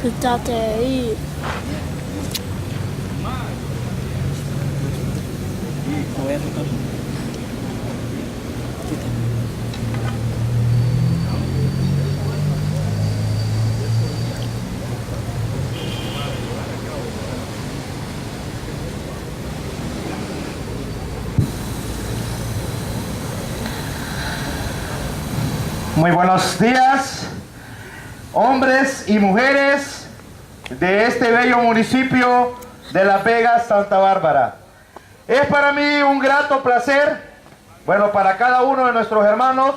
Quítate ahí. Muy buenos días, hombres y mujeres de este bello municipio de Las Vegas, Santa Bárbara. Es para mí un grato placer, bueno, para cada uno de nuestros hermanos,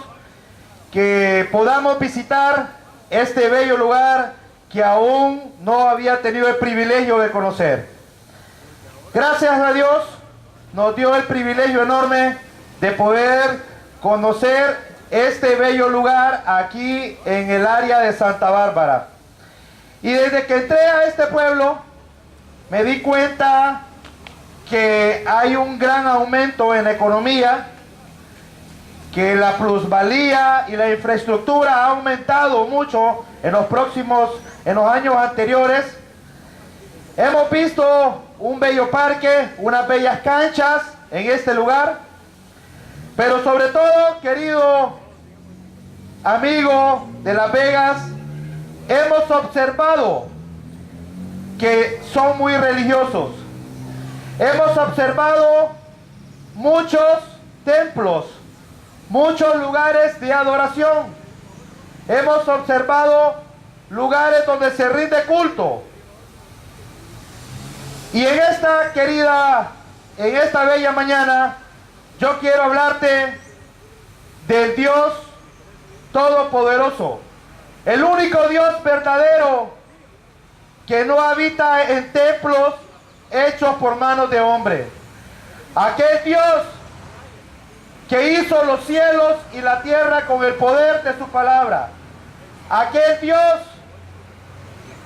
que podamos visitar este bello lugar que aún no había tenido el privilegio de conocer. Gracias a Dios nos dio el privilegio enorme de poder conocer este bello lugar aquí en el área de Santa Bárbara. Y desde que entré a este pueblo me di cuenta que hay un gran aumento en la economía, que la plusvalía y la infraestructura ha aumentado mucho en los años anteriores. Hemos visto un bello parque, unas bellas canchas en este lugar, pero sobre todo, querido amigo de Las Vegas, hemos observado que son muy religiosos. Hemos observado muchos templos, muchos lugares de adoración. Hemos observado lugares donde se rinde culto. Y en esta bella mañana, yo quiero hablarte del Dios Todopoderoso, el único Dios verdadero que no habita en templos hechos por manos de hombre. Aquel Dios que hizo los cielos y la tierra con el poder de su palabra. Aquel Dios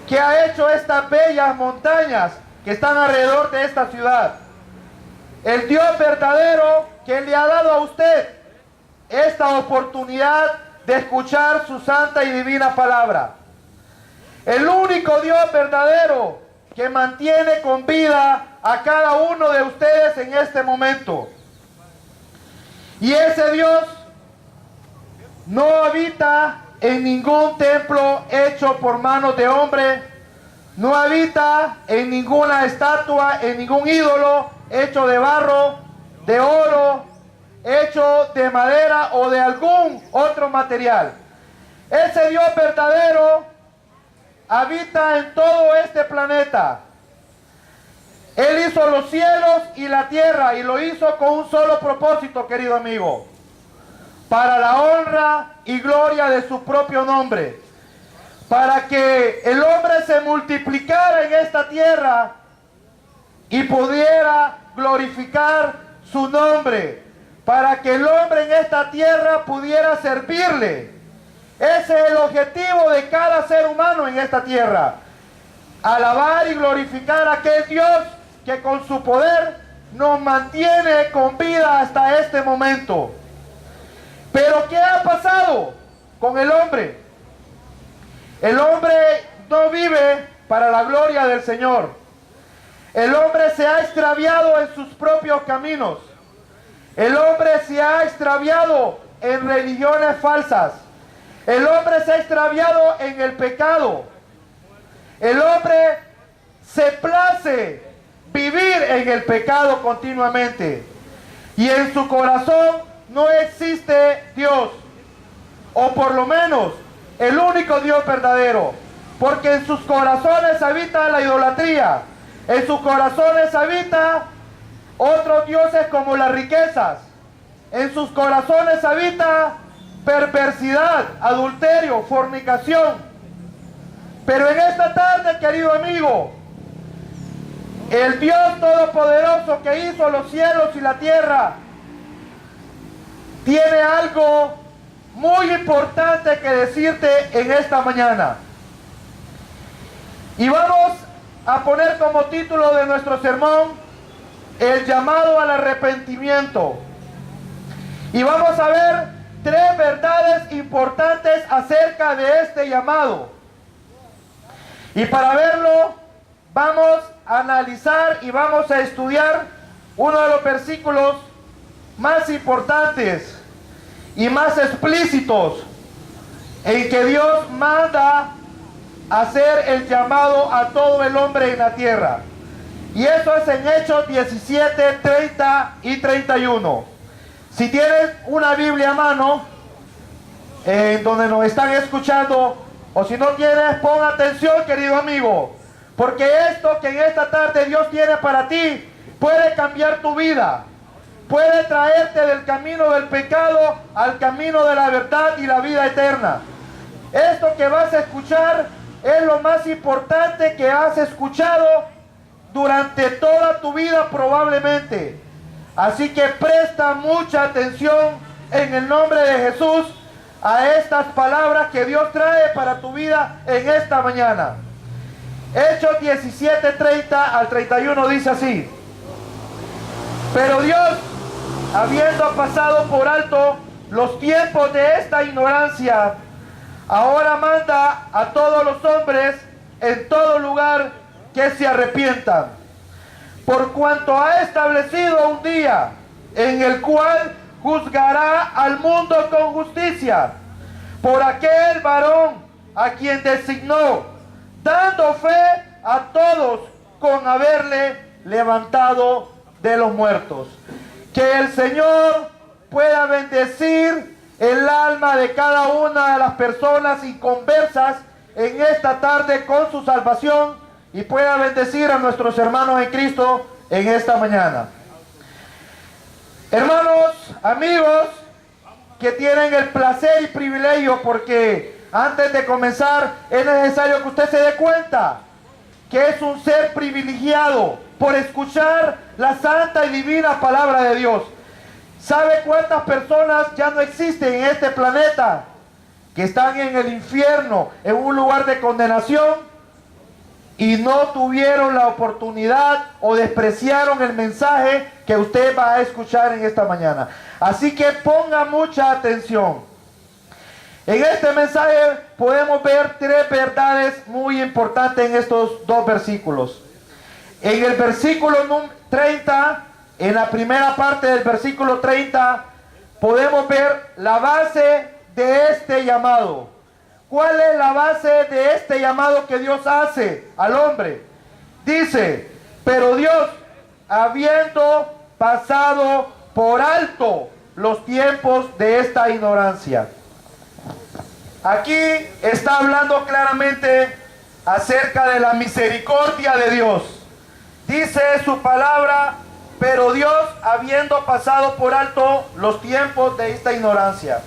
que ha hecho estas bellas montañas que están alrededor de esta ciudad. El Dios verdadero que le ha dado a usted esta oportunidad de escuchar su santa y divina palabra. El único Dios verdadero que mantiene con vida a cada uno de ustedes en este momento. Y ese Dios no habita en ningún templo hecho por manos de hombre, no habita en ninguna estatua, en ningún ídolo hecho de barro, de oro, hecho de madera o de algún otro material. Ese Dios verdadero habita en todo este planeta. Él hizo los cielos y la tierra y lo hizo con un solo propósito, querido amigo: para la honra y gloria de su propio nombre, para que el hombre se multiplicara en esta tierra y pudiera glorificar su nombre, para que el hombre en esta tierra pudiera servirle. Ese es el objetivo de cada ser humano en esta tierra: alabar y glorificar a aquel Dios que con su poder nos mantiene con vida hasta este momento. Pero ¿qué ha pasado con el hombre? El hombre no vive para la gloria del Señor. El hombre se ha extraviado en sus propios caminos. El hombre se ha extraviado en religiones falsas. El hombre se ha extraviado en el pecado. El hombre se place vivir en el pecado continuamente. Y en su corazón no existe Dios. O por lo menos el único Dios verdadero. Porque en sus corazones habita la idolatría. En sus corazones habita otros dioses como las riquezas. En sus corazones habita perversidad, adulterio, fornicación. Pero en esta tarde, querido amigo, el Dios Todopoderoso que hizo los cielos y la tierra tiene algo muy importante que decirte en esta mañana. Y vamos a poner como título de nuestro sermón: el llamado al arrepentimiento. Y vamos a ver 3 verdades importantes acerca de este llamado. Y para verlo, vamos a analizar y vamos a estudiar uno de los versículos más importantes y más explícitos en que Dios manda hacer el llamado a todo el hombre en la tierra. Y eso es en Hechos 17, 30 y 31. Si tienes una Biblia a mano, en donde nos están escuchando, o si no tienes, pon atención, querido amigo, porque esto que en esta tarde Dios tiene para ti puede cambiar tu vida, puede traerte del camino del pecado al camino de la verdad y la vida eterna. Esto que vas a escuchar es lo más importante que has escuchado durante toda tu vida probablemente. Así que presta mucha atención en el nombre de Jesús a estas palabras que Dios trae para tu vida en esta mañana. Hechos 17, 30 al 31 dice así: pero Dios, habiendo pasado por alto los tiempos de esta ignorancia, ahora manda a todos los hombres en todo lugar que se arrepientan, por cuanto ha establecido un día en el cual juzgará al mundo con justicia, por aquel varón a quien designó, dando fe a todos con haberle levantado de los muertos. Que el Señor pueda bendecir el alma de cada una de las personas inconversas en esta tarde con su salvación, y pueda bendecir a nuestros hermanos en Cristo en esta mañana. Hermanos, amigos que tienen el placer y privilegio, porque antes de comenzar es necesario que usted se dé cuenta que es un ser privilegiado por escuchar la santa y divina palabra de Dios. ¿Sabe cuántas personas ya no existen en este planeta que están en el infierno, en un lugar de condenación, y no tuvieron la oportunidad o despreciaron el mensaje que usted va a escuchar en esta mañana? Así que ponga mucha atención. En este mensaje podemos ver tres verdades muy importantes en estos dos versículos. En el versículo 30, en la primera parte del versículo 30, podemos ver la base de este llamado. ¿Cuál es la base de este llamado que Dios hace al hombre? Dice: pero Dios, habiendo pasado por alto los tiempos de esta ignorancia. Aquí está hablando claramente acerca de la misericordia de Dios. Dice su palabra: pero Dios, habiendo pasado por alto los tiempos de esta ignorancia.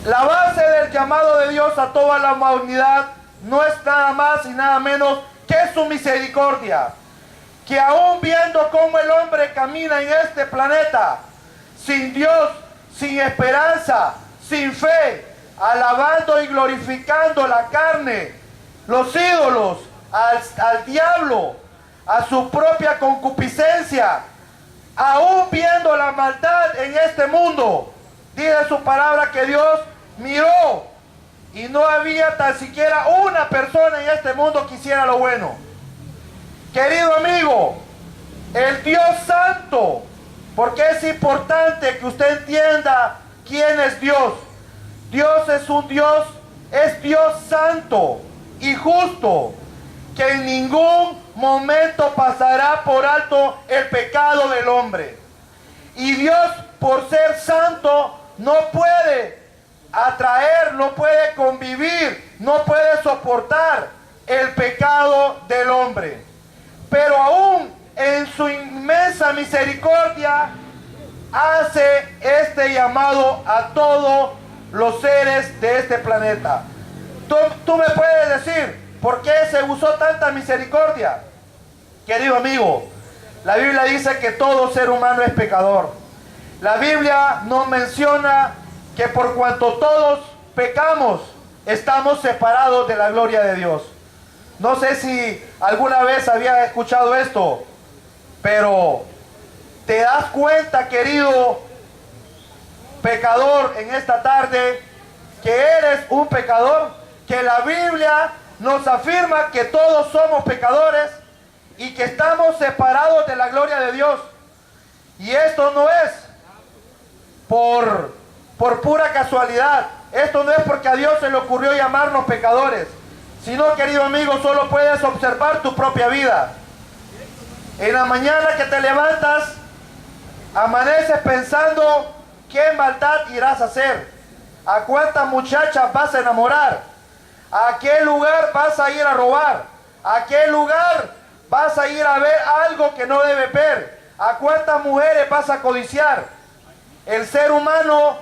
La base del llamado de Dios a toda la humanidad no es nada más y nada menos que su misericordia. Que aún viendo cómo el hombre camina en este planeta, sin Dios, sin esperanza, sin fe, alabando y glorificando la carne, los ídolos, al diablo, a su propia concupiscencia, aún viendo la maldad en este mundo, dice su palabra que Dios miró y no había tan siquiera una persona en este mundo que hiciera lo bueno. Querido amigo, el Dios Santo, porque es importante que usted entienda quién es Dios. Dios es un Dios, es Dios santo y justo, que en ningún momento pasará por alto el pecado del hombre. Y Dios, por ser santo, no puede atraer, no puede convivir, no puede soportar el pecado del hombre. Pero aún en su inmensa misericordia hace este llamado a todos los seres de este planeta. Tú me puedes decir, ¿por qué se usó tanta misericordia? Querido amigo, la Biblia dice que todo ser humano es pecador. La Biblia nos menciona que por cuanto todos pecamos, estamos separados de la gloria de Dios. No sé si alguna vez habías escuchado esto, pero ¿te das cuenta, querido pecador, en esta tarde, que eres un pecador? Que la Biblia nos afirma que todos somos pecadores y que estamos separados de la gloria de Dios. Y esto no es por pura casualidad. Esto no es porque a Dios se le ocurrió llamarnos pecadores, sino, querido amigo, solo puedes observar tu propia vida. En la mañana que te levantas, amaneces pensando qué maldad irás a hacer, a cuántas muchachas vas a enamorar, a qué lugar vas a ir a robar, a qué lugar vas a ir a ver algo que no debes ver, a cuántas mujeres vas a codiciar. El ser humano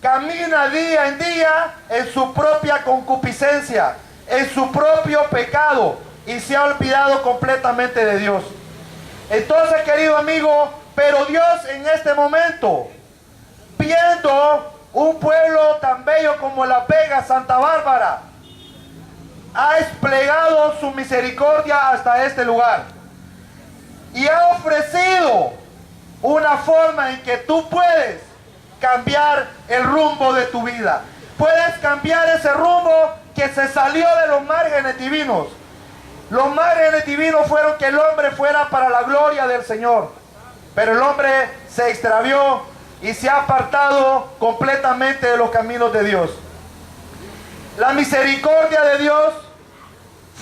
camina día en día en su propia concupiscencia, en su propio pecado, y se ha olvidado completamente de Dios. Entonces, querido amigo, pero Dios en este momento, viendo un pueblo tan bello como La Vega, Santa Bárbara, ha desplegado su misericordia hasta este lugar y ha ofrecido una forma en que tú puedes cambiar el rumbo de tu vida. Puedes cambiar ese rumbo que se salió de los márgenes divinos. Los márgenes divinos fueron que el hombre fuera para la gloria del Señor, pero el hombre se extravió y se ha apartado completamente de los caminos de Dios. La misericordia de Dios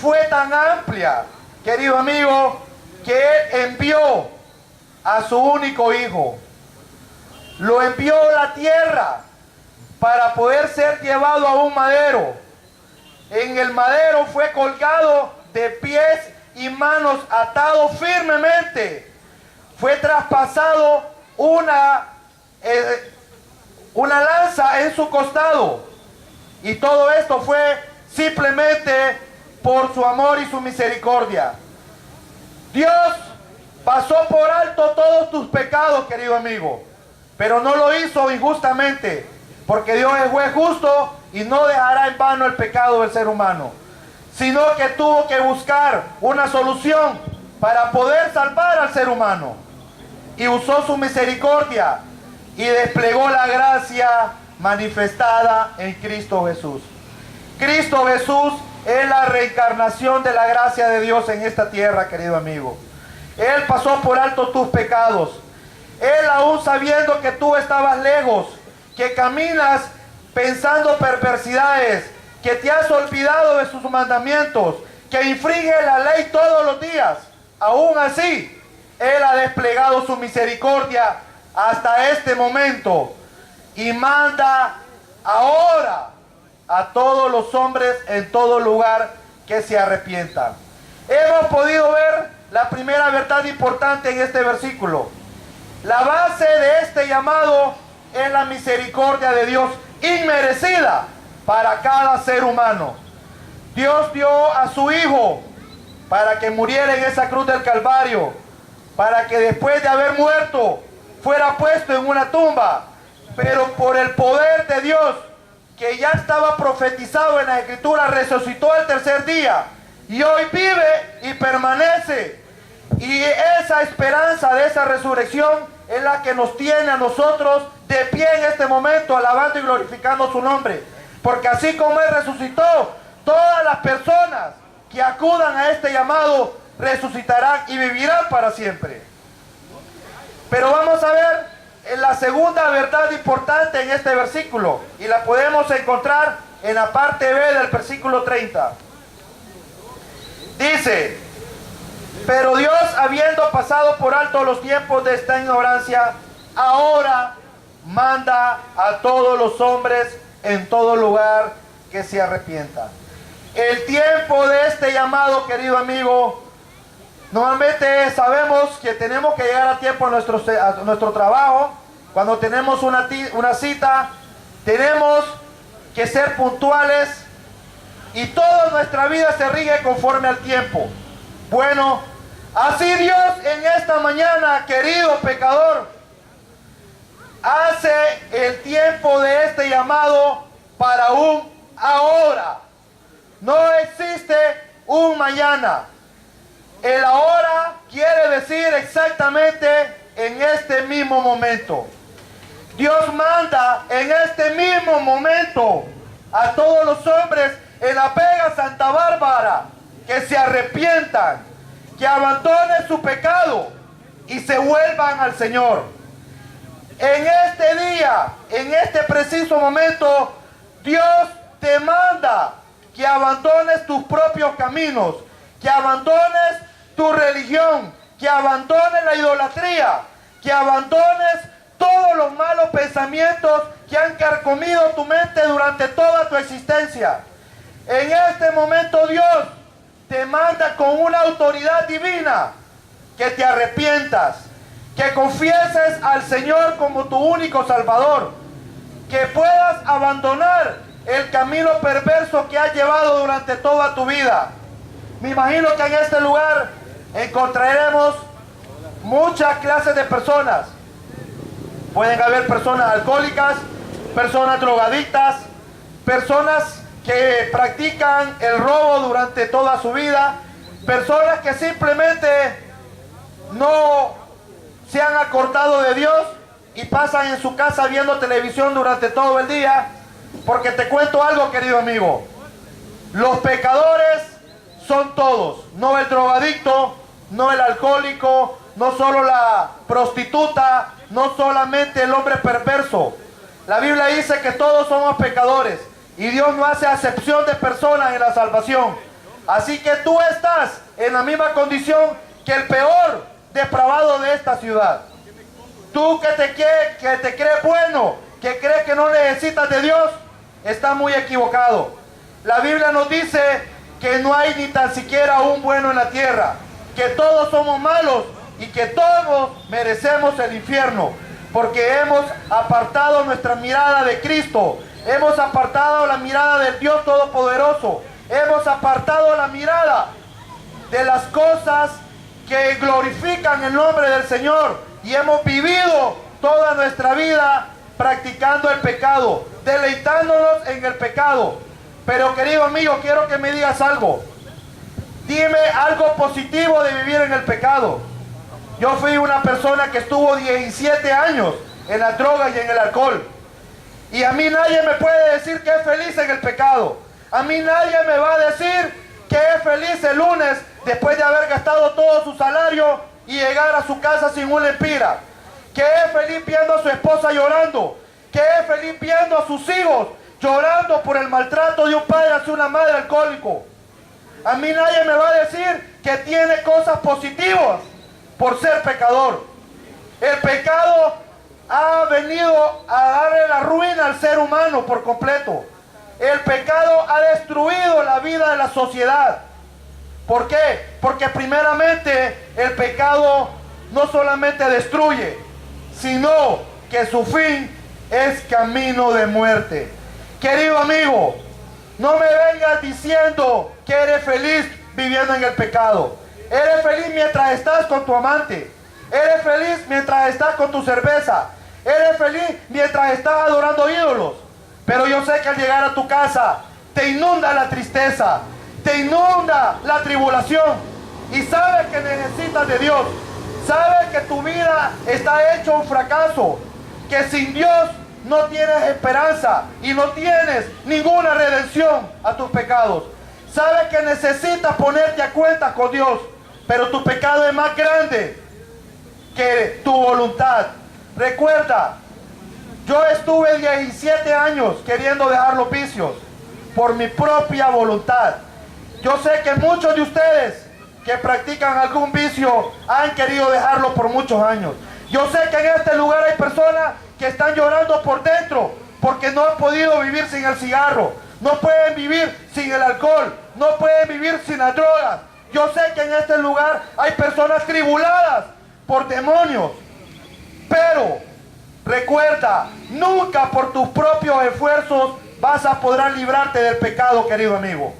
fue tan amplia, querido amigo, que Él envió a su único hijo. Lo envió a la tierra para poder ser llevado a un madero. En el madero fue colgado de pies y manos, atado firmemente. Fue traspasado una lanza en su costado. Y todo esto fue simplemente por su amor y su misericordia. Dios pasó por alto todos tus pecados, querido amigo, pero no lo hizo injustamente, porque Dios es juez justo y no dejará en vano el pecado del ser humano, sino que tuvo que buscar una solución para poder salvar al ser humano, y usó su misericordia y desplegó la gracia manifestada en Cristo Jesús. Cristo Jesús es la reencarnación de la gracia de Dios en esta tierra, querido amigo. Él pasó por alto tus pecados. Él, aún sabiendo que tú estabas lejos, que caminas pensando perversidades, que te has olvidado de sus mandamientos, que infringe la ley todos los días, aún así, Él ha desplegado su misericordia hasta este momento y manda ahora a todos los hombres en todo lugar que se arrepientan. Hemos podido ver la primera verdad importante en este versículo. La base de este llamado es la misericordia de Dios inmerecida para cada ser humano. Dios dio a su Hijo para que muriera en esa cruz del Calvario, para que después de haber muerto fuera puesto en una tumba, pero por el poder de Dios, que ya estaba profetizado en la Escritura, resucitó al tercer día y hoy vive y permanece. Y esa esperanza de esa resurrección es la que nos tiene a nosotros de pie en este momento, alabando y glorificando su nombre. Porque así como Él resucitó, todas las personas que acudan a este llamado resucitarán y vivirán para siempre. Pero vamos a ver la segunda verdad importante en este versículo, y la podemos encontrar en la parte B del versículo 30. Dice: pero Dios, habiendo pasado por alto los tiempos de esta ignorancia, ahora manda a todos los hombres en todo lugar que se arrepientan. El tiempo de este llamado, querido amigo, normalmente sabemos que tenemos que llegar a tiempo a nuestro trabajo. Cuando tenemos una cita, tenemos que ser puntuales, y toda nuestra vida se rige conforme al tiempo. Bueno, así Dios en esta mañana, querido pecador, hace el tiempo de este llamado para un ahora. No existe un mañana. El ahora quiere decir exactamente en este mismo momento. Dios manda en este mismo momento a todos los hombres en la Vega Santa Bárbara, que se arrepientan, que abandonen su pecado y se vuelvan al Señor. En este día, en este preciso momento, Dios te manda que abandones tus propios caminos, que abandones tu religión, que abandones la idolatría, que abandones todos los malos pensamientos que han carcomido tu mente durante toda tu existencia. En este momento Dios te manda con una autoridad divina que te arrepientas, que confieses al Señor como tu único Salvador, que puedas abandonar el camino perverso que has llevado durante toda tu vida. Me imagino que en este lugar encontraremos muchas clases de personas. Pueden haber personas alcohólicas, personas drogadictas, personas que practican el robo durante toda su vida, personas que simplemente no se han acordado de Dios y pasan en su casa viendo televisión durante todo el día. Porque te cuento algo, querido amigo, los pecadores son todos, no el drogadicto, no el alcohólico, no solo la prostituta, no solamente el hombre perverso. La Biblia dice que todos somos pecadores y Dios no hace acepción de personas en la salvación. Así que tú estás en la misma condición que el peor depravado de esta ciudad. Tú que te crees bueno, que crees que no necesitas de Dios, estás muy equivocado. La Biblia nos dice que no hay ni tan siquiera un bueno en la tierra, que todos somos malos y que todos merecemos el infierno, porque hemos apartado nuestra mirada de Cristo, hemos apartado la mirada del Dios Todopoderoso, hemos apartado la mirada de las cosas que glorifican el nombre del Señor y hemos vivido toda nuestra vida practicando el pecado, deleitándonos en el pecado. Pero querido amigo, quiero que me digas algo. Dime algo positivo de vivir en el pecado. Yo fui una persona que estuvo 17 años en la droga y en el alcohol. Y a mí nadie me puede decir que es feliz en el pecado. A mí nadie me va a decir que es feliz el lunes después de haber gastado todo su salario y llegar a su casa sin una empira. Que es feliz viendo a su esposa llorando. Que es feliz viendo a sus hijos llorando por el maltrato de un padre hacia una madre alcohólico. A mí nadie me va a decir que tiene cosas positivas por ser pecador. El pecado ha venido a darle la ruina al ser humano por completo. El pecado ha destruido la vida de la sociedad. ¿Por qué? Porque primeramente el pecado no solamente destruye, sino que su fin es camino de muerte. Querido amigo, no me vengas diciendo que eres feliz viviendo en el pecado. Eres feliz mientras estás con tu amante. Eres feliz mientras estás con tu cerveza. Eres feliz mientras estás adorando ídolos. Pero yo sé que al llegar a tu casa te inunda la tristeza, te inunda la tribulación y sabes que necesitas de Dios. Sabes que tu vida está hecha un fracaso, que sin Dios no tienes esperanza y no tienes ninguna redención a tus pecados. Sabes que necesitas ponerte a cuentas con Dios, pero tu pecado es más grande que tu voluntad. Recuerda, yo estuve 17 años queriendo dejar los vicios por mi propia voluntad. Yo sé que muchos de ustedes que practican algún vicio han querido dejarlo por muchos años. Yo sé que en este lugar hay personas que están llorando por dentro porque no han podido vivir sin el cigarro, no pueden vivir sin el alcohol, no pueden vivir sin las drogas. Yo sé que en este lugar hay personas tribuladas por demonios, pero recuerda, nunca por tus propios esfuerzos vas a poder librarte del pecado, querido amigo.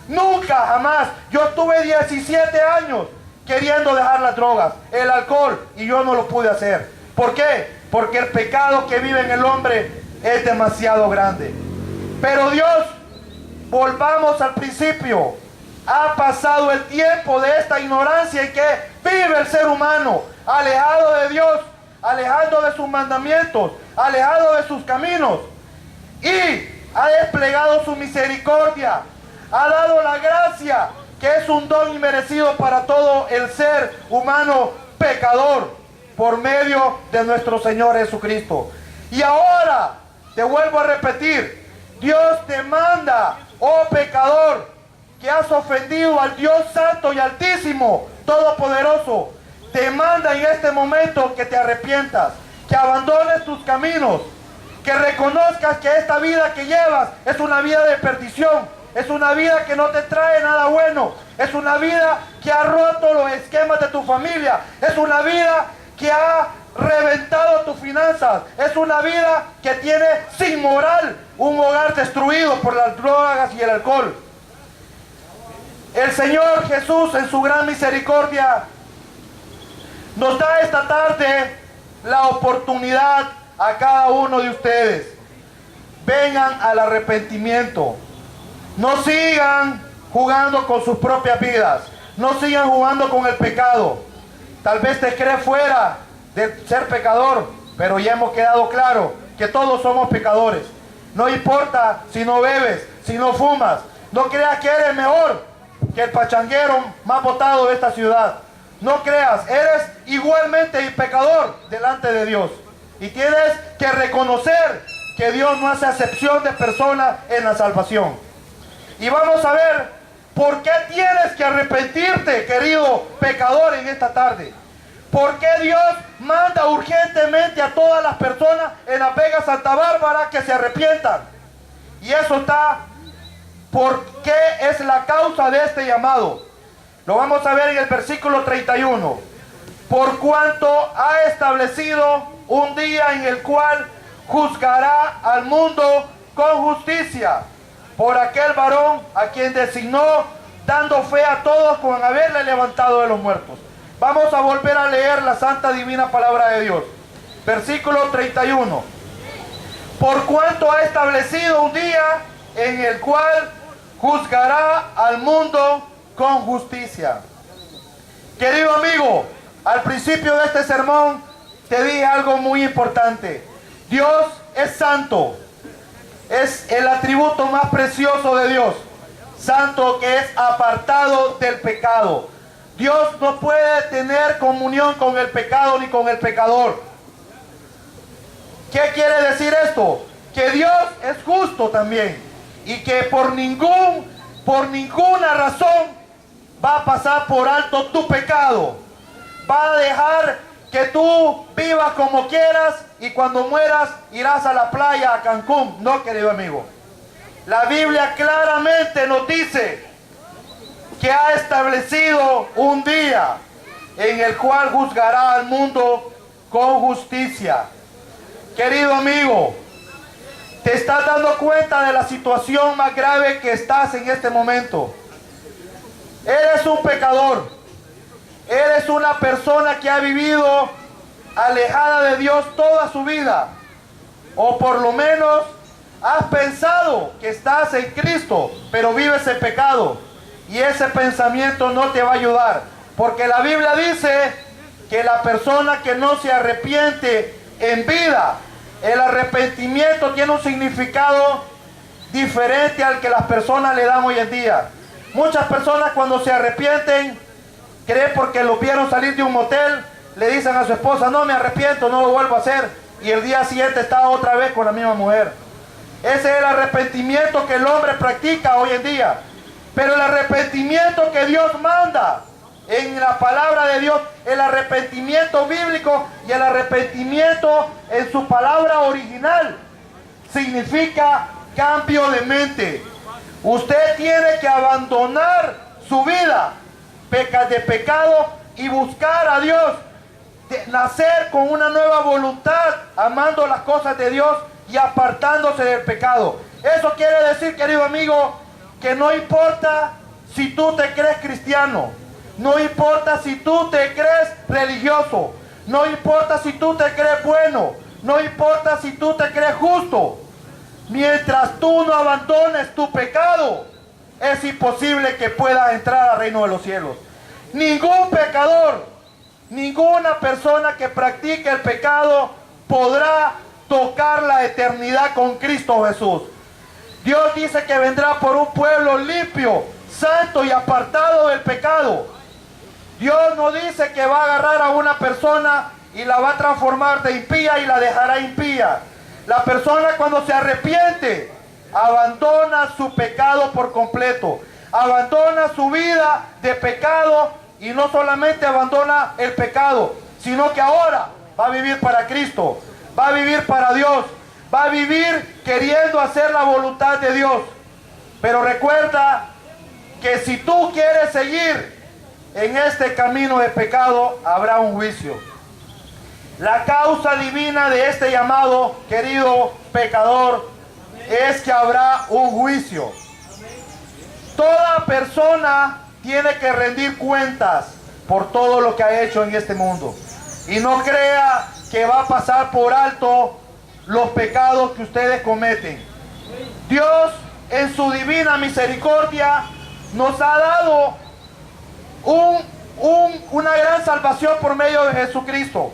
Nunca, jamás. Yo estuve 17 años queriendo dejar las drogas, el alcohol, y yo no lo pude hacer. ¿Por qué? Porque el pecado que vive en el hombre es demasiado grande. Pero Dios, volvamos al principio. Ha pasado el tiempo de esta ignorancia en que vive el ser humano, alejado de Dios, alejado de sus mandamientos, alejado de sus caminos. Y ha desplegado su misericordia, ha dado la gracia, que es un don inmerecido para todo el ser humano pecador, por medio de nuestro Señor Jesucristo. Y ahora, te vuelvo a repetir, Dios te manda, oh pecador, que has ofendido al Dios Santo y Altísimo, Todopoderoso, te manda en este momento que te arrepientas, que abandones tus caminos, que reconozcas que esta vida que llevas es una vida de perdición, es una vida que no te trae nada bueno, es una vida que ha roto los esquemas de tu familia, es una vida que ha reventado tus finanzas, es una vida que tiene sin moral un hogar destruido por las drogas y el alcohol. El Señor Jesús, en su gran misericordia, nos da esta tarde la oportunidad a cada uno de ustedes. Vengan al arrepentimiento. No sigan jugando con sus propias vidas. No sigan jugando con el pecado. Tal vez te crees fuera de ser pecador, pero ya hemos quedado claro que todos somos pecadores. No importa si no bebes, si no fumas. No creas que eres mejor que el pachanguero más votado de esta ciudad. No creas, eres igualmente pecador delante de Dios. Y tienes que reconocer que Dios no hace acepción de personas en la salvación. Y vamos a ver por qué tienes que arrepentirte, querido pecador, en esta tarde. ¿Por qué Dios manda urgentemente a todas las personas en la Vega Santa Bárbara que se arrepientan? Y eso está, ¿por qué es la causa de este llamado? Lo vamos a ver en el versículo 31. Por cuanto ha establecido un día en el cual juzgará al mundo con justicia, por aquel varón a quien designó, dando fe a todos con haberle levantado de los muertos. Vamos a volver a leer la santa divina palabra de Dios. Versículo 31. Por cuanto ha establecido un día en el cual juzgará al mundo con justicia. Querido amigo, al principio de este sermón te dije algo muy importante. Dios es santo. Es el atributo más precioso de Dios. Santo, que es apartado del pecado. Dios no puede tener comunión con el pecado ni con el pecador. ¿Qué quiere decir esto? Que Dios es justo también. Y que por ninguna razón va a pasar por alto tu pecado. Va a dejar que tú vivas como quieras y cuando mueras irás a la playa, a Cancún. No, querido amigo. La Biblia claramente nos dice que ha establecido un día en el cual juzgará al mundo con justicia. Querido amigo, ¿te estás dando cuenta de la situación más grave que estás en este momento? Eres un pecador. Eres una persona que ha vivido alejada de Dios toda su vida. O por lo menos has pensado que estás en Cristo, pero vives en pecado. Y ese pensamiento no te va a ayudar. Porque la Biblia dice que la persona que no se arrepiente en vida, el arrepentimiento tiene un significado diferente al que las personas le dan hoy en día. Muchas personas cuando se arrepienten, creen porque lo vieron salir de un motel, le dicen a su esposa, no me arrepiento, no lo vuelvo a hacer. Y el día siguiente está otra vez con la misma mujer. Ese es el arrepentimiento que el hombre practica hoy en día. Pero el arrepentimiento que Dios manda en la palabra de Dios, el arrepentimiento bíblico y el arrepentimiento en su palabra original, significa cambio de mente. Usted tiene que abandonar su vida de pecado y buscar a Dios, nacer con una nueva voluntad, amando las cosas de Dios y apartándose del pecado. Eso quiere decir, querido amigo, que no importa si tú te crees cristiano, no importa si tú te crees religioso, no importa si tú te crees bueno, no importa si tú te crees justo, mientras tú no abandones tu pecado, es imposible que puedas entrar al reino de los cielos. Ningún pecador, ninguna persona que practique el pecado podrá tocar la eternidad con Cristo Jesús. Dios dice que vendrá por un pueblo limpio, santo y apartado del pecado. Dios no dice que va a agarrar a una persona y la va a transformar de impía y la dejará impía. La persona, cuando se arrepiente, abandona su pecado por completo. Abandona su vida de pecado, y no solamente abandona el pecado, sino que ahora va a vivir para Cristo, va a vivir para Dios, va a vivir queriendo hacer la voluntad de Dios. Pero recuerda que si tú quieres seguir en este camino de pecado, habrá un juicio. La causa divina de este llamado, querido pecador, es que habrá un juicio. Toda persona tiene que rendir cuentas por todo lo que ha hecho en este mundo. Y no crea que va a pasar por alto los pecados que ustedes cometen. Dios, en su divina misericordia, nos ha dado una gran salvación por medio de Jesucristo.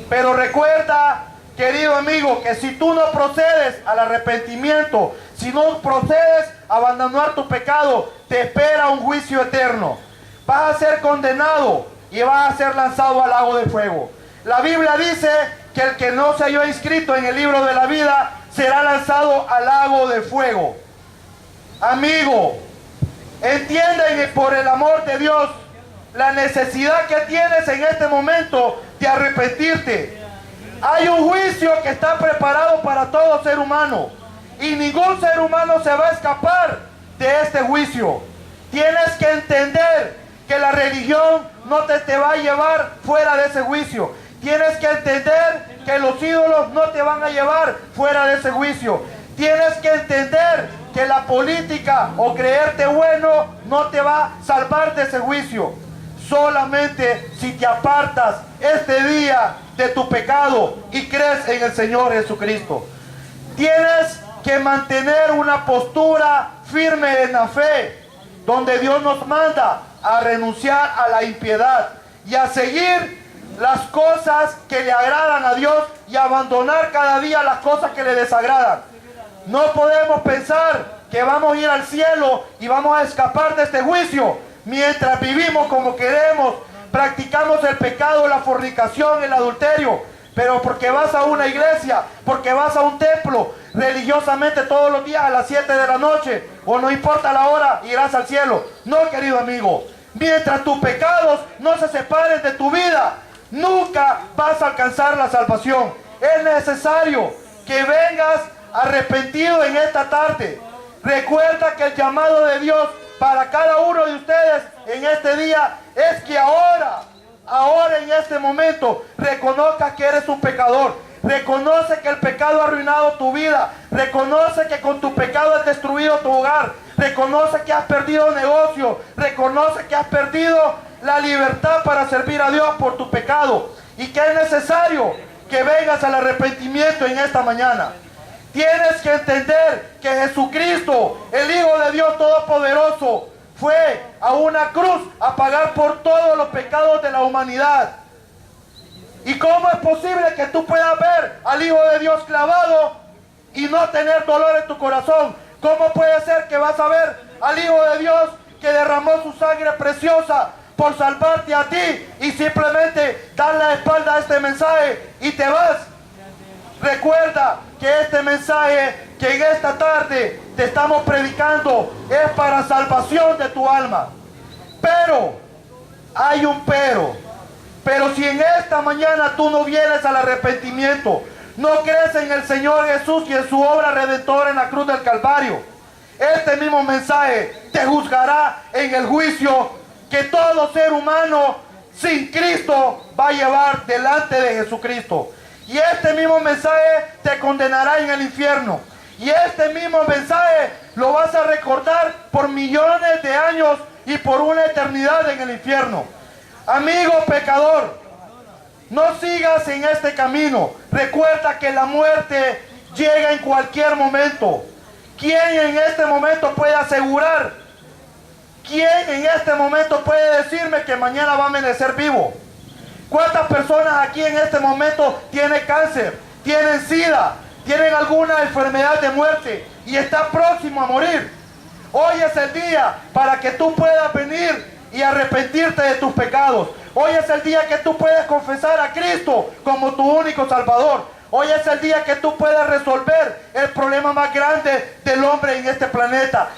Pero recuerda, querido amigo, que si tú no procedes al arrepentimiento, si no procedes a abandonar tu pecado, te espera un juicio eterno. Vas a ser condenado y vas a ser lanzado al lago de fuego. La Biblia dice que el que no se halló inscrito en el libro de la vida será lanzado al lago de fuego. Amigo, entiende por el amor de Dios la necesidad que tienes en este momento de arrepentirte. Hay un juicio que está preparado para todo ser humano, y ningún ser humano se va a escapar de este juicio. Tienes que entender que la religión no te va a llevar fuera de ese juicio. Tienes que entender que los ídolos no te van a llevar fuera de ese juicio. Tienes que entender que la política o creerte bueno no te va a salvar de ese juicio. Solamente si te apartas este día de tu pecado y crees en el Señor Jesucristo. Tienes que mantener una postura firme en la fe, donde Dios nos manda a renunciar a la impiedad y a seguir las cosas que le agradan a Dios y abandonar cada día las cosas que le desagradan. No podemos pensar que vamos a ir al cielo y vamos a escapar de este juicio mientras vivimos como queremos, practicamos el pecado, la fornicación, el adulterio, pero porque vas a una iglesia, porque vas a un templo religiosamente todos los días a las 7 de la noche, o no importa la hora, irás al cielo. No, querido amigo, mientras tus pecados no se separen de tu vida, nunca vas a alcanzar la salvación. Es necesario que vengas arrepentido en esta tarde. Recuerda que el llamado de Dios para cada uno de ustedes en este día es que ahora en este momento reconozcas que eres un pecador. Reconoce que el pecado ha arruinado tu vida. Reconoce que con tu pecado has destruido tu hogar. Reconoce que has perdido negocio. Reconoce que has perdido la libertad para servir a Dios por tu pecado. Y que es necesario que vengas al arrepentimiento en esta mañana. Tienes que entender que Jesucristo, el Hijo de Dios Todopoderoso, fue a una cruz a pagar por todos los pecados de la humanidad. ¿Y cómo es posible que tú puedas ver al Hijo de Dios clavado y no tener dolor en tu corazón? ¿Cómo puede ser que vas a ver al Hijo de Dios que derramó su sangre preciosa por salvarte a ti y simplemente dar la espalda a este mensaje y te vas? Recuerda que este mensaje que en esta tarde te estamos predicando es para salvación de tu alma. Pero, hay un pero. Pero si en esta mañana tú no vienes al arrepentimiento, no crees en el Señor Jesús y en su obra redentora en la cruz del Calvario, este mismo mensaje te juzgará en el juicio que todo ser humano sin Cristo va a llevar delante de Jesucristo. Y este mismo mensaje te condenará en el infierno. Y este mismo mensaje lo vas a recordar por millones de años y por una eternidad en el infierno. Amigo pecador, no sigas en este camino. Recuerda que la muerte llega en cualquier momento. ¿Quién en este momento puede asegurar? ¿Quién en este momento puede decirme que mañana va a amanecer vivo? ¿Cuántas personas aquí en este momento tienen cáncer, tienen SIDA, tienen alguna enfermedad de muerte, y está próximo a morir. Hoy es el día para que tú puedas venir y arrepentirte de tus pecados. Hoy es el día que tú puedas confesar a Cristo como tu único Salvador. Hoy es el día que tú puedas resolver el problema más grande del hombre en este planeta.